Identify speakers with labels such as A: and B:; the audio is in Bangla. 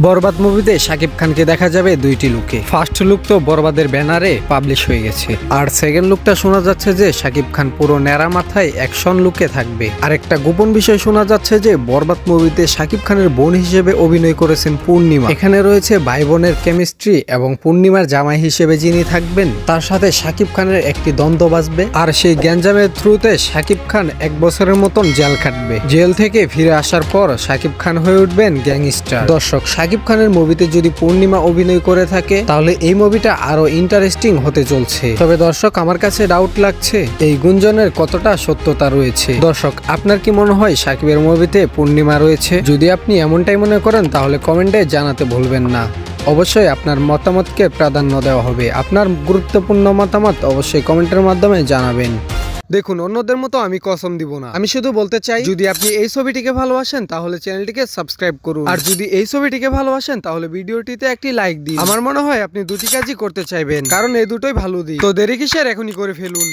A: বরবাদ মুভিতে শাকিব খানকে দেখা যাবে দুইটি লুকে। ফার্স্ট লুক তো বরবাদের ব্যানারে পাবলিশ হয়ে গেছে, আর সেকেন্ড লুকটা শোনা যাচ্ছে যে শাকিব খান পুরো ন্যাড়া মাথায় অ্যাকশন লুকে থাকবে। আর একটা গোপন বিষয় শোনা যাচ্ছে যে বরবাদ মুভিতে শাকিব খানের বোন হিসেবে অভিনয় করেছেন পূর্ণিমা। এখানে রয়েছে ভাই বোনের কেমিস্ট্রি এবং পূর্ণিমার জামাই হিসেবে যিনি থাকবেন তার সাথে শাকিব খানের একটি দ্বন্দ্ব বাজবে। আর সেই গ্যাঞ্জামের থ্রুতে শাকিব খান 1 বছরের মতন জেল খাটবে। জেল থেকে ফিরে আসার পর শাকিব খান হয়ে উঠবেন গ্যাংস্টার। দর্শক, শাকিব খানের মুভিতে যদি পূর্ণিমা অভিনয় করে থাকে তাহলে এই মুভিটা আরো ইন্টারেস্টিং হতে চলছে। তবে দর্শক, আমার কাছে ডাউট লাগছে এই গুঞ্জনের কতটা সত্যতা রয়েছে। দর্শক, আপনার কি মনে হয় শাকিবের মুভিতে পূর্ণিমা রয়েছে? যদি আপনি এমনটাই মনে করেন তাহলে কমেন্টে জানাতে ভুলবেন না। অবশ্যই আপনার মতামতকে প্রাধান্য দেওয়া হবে। আপনার গুরুত্বপূর্ণ মতামত অবশ্যই কমেন্টের মাধ্যমে জানাবেন। দেখুন, অন্যদের মতো আমি কসম দিব না, আমি শুধু বলতে চাই যদি আপনি এই ছবিটিকে ভালোবাসেন তাহলে চ্যানেলটিকে সাবস্ক্রাইব করুন, আর যদি এই ছবিটিকে ভালোবাসেন তাহলে ভিডিওটিতে একটি লাইক দিন। আমার মনে হয় আপনি দুটি কাজই করতে চাইবেন, কারণ এই দুটোই ভালো দিক। তো দেরি কিসের, এখনই করে ফেলুন।